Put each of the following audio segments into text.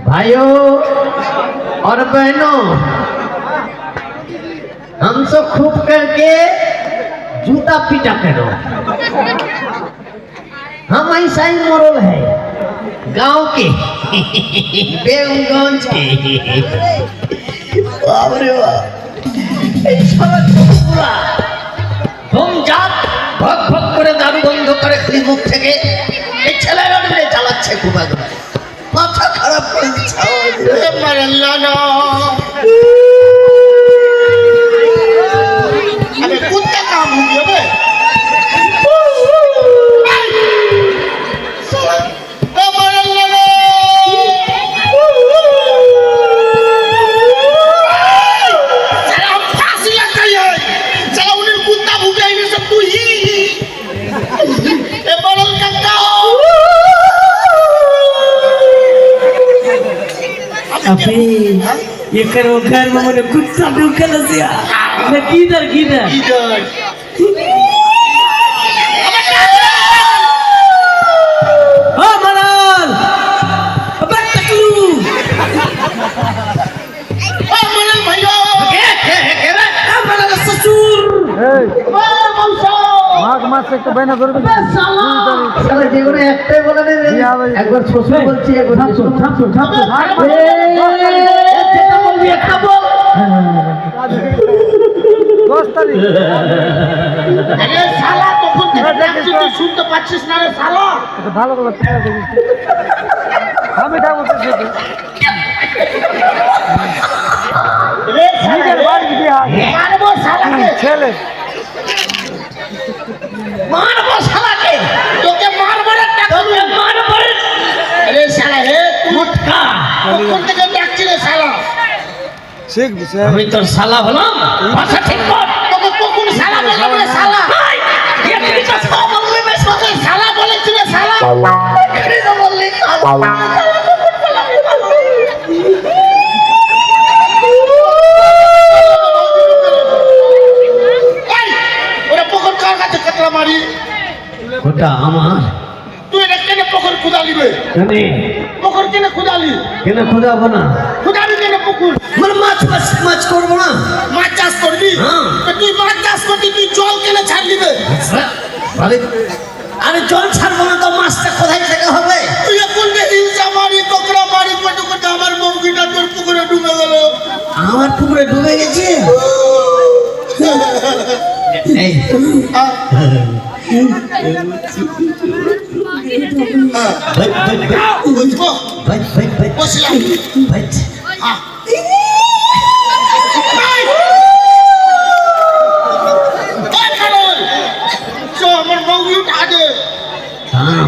भाइयों और बहनों, हम सब खूब करके जूता पीटा करो। हम ऐसा ही मोरल है गांव के बेगमगंज के। बाप रे बाप, भग भग করে দারু বন্ধ করে খালি মুখ থেকে এই ছেলেরা মিলে চালাচ্ছে খুব একবার মাথা খারাপ করে দিচ্ছে। अरे कुत्ता काम हो गया बे अबे ये करो घर में मुझे कुत्ता ढूंढकर लसिया मैं किधर किधर हाँ मनाल अबे टकलू हाँ मनाल भैया मनाल ससुर माग मास से तो बहना जोर साला जीवन एकटाই বলে রে একবার শ্বশুর বলছি একবার যেটা বলবি একটা বল। दोस्तारी अरे साला তখন থেকে ডাকছি তুই শুনতে পাচ্ছিস না রে সালা तो ভালো করে পিটা দেখিস আমি তা বলতেছি রে সালা নিজের বাড়ি দিয়া মারবো সালাকে ছেলে मारबो साला के তোকে মারবো রে তোকে মারবো রে अरे साला रे মুটকা কখন থেকে ডাকছি রে সালা ঠিক বিছে আমি তোর শালা হলাম ভাষা ঠিক কর। তোকে কখন সালা বললাম রে সালা এখনি তো সব বললি বেশ তোকে সালা বলেছি রে সালা এখনি তো বললি ওরে পকর কার কাছে কাতরা মারি ওটা আমার তুই এটা কেন পকর খুদালিবে জানি পকর কেন খুদালি কেন খোদাবো না খুদালি কেন পকর মানে মাছ মাছ মাছ করবো না মাছ চাষ করবি হ্যাঁ। তো তুই মাছ চাষ করবি তুই জল কেন ছাড় দিবে আরে আরে জল ছাড়বো না তো মাছটা কোথায় থেকে হবে? তুই এখন যে হিংসা মারি কোকড়া মারি কত কত আমার বউকিটা তোর পুকুরে ডুবে গেল আমার পুকুরে ডুবে গেছে। এই ভাই ভাই বুঝবো ভাই ভাই ভাই বসলাম ভাই হ্যাঁ আমার বউকি আগে থাম,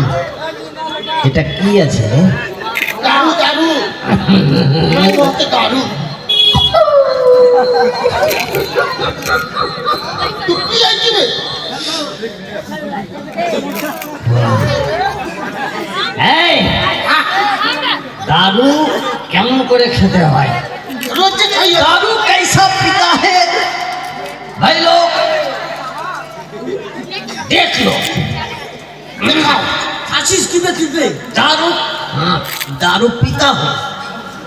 এটা কি আছে রে? দারু দারু বলতে দারু তুই কি আইছি রে এই दारू কেমন করে খেতে হয়? रोज खाइए दारू कैसा पीता है भाई लोग देख लो। दिखाओ आशीष की बेचते दारू हाँ दारू पीता हूँ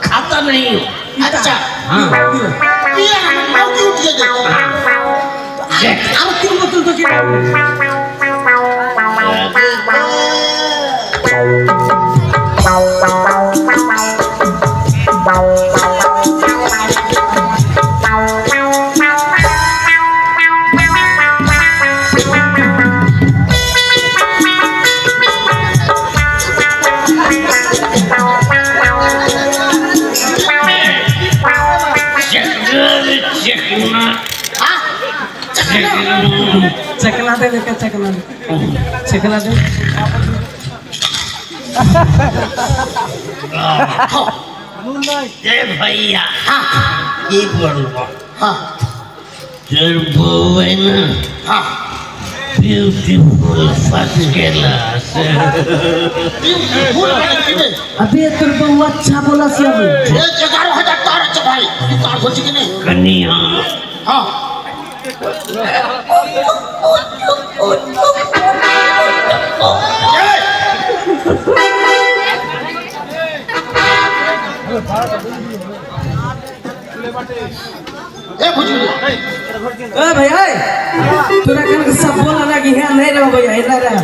खाता नहीं हूँ। अच्छा हाँ ये हमारे बउकी उठ गए देख और 3 बोतल तो क्या चकला दे लेकर चकला दे ए भैया ये बोलो हाँ तेरे बहू है ना हाँ ब्यूटीफुल फर्स्ट क्लास। अबे तेरे बहु अच्छा बोला सी अबे 11,000 तार अच्छा भाई तार हो कि नहीं कन्या हाँ এ বুঝলি ए भैया तोरा कल सब बोला ना कि यहाँ नहीं रहो भैया इधर रह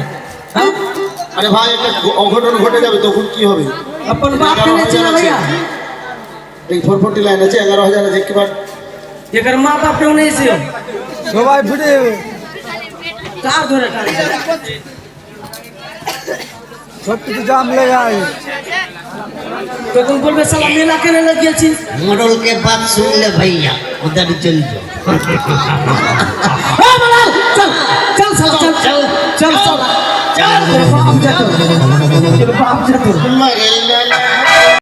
हाँ? আরে ভাই একটা অঘটন ঘটে যাবে তখন কি হবে अपन बात करने चला भैया এই 440 লাইন আছে 11,000 আছে কি বার ये कर माँ बाप क्यों नहीं से हो সবাই ফিরে যাবে कार धोरे कार সব কিছু জাম লেগে আছে तो तुम बोल में साला मेला करने लग गया छी मोडल के बात सुन ले भैया उधर चल जाओ ए मलाल चल चल साला चल चल चल साला चल तेरे बाप जा तो मरे लाला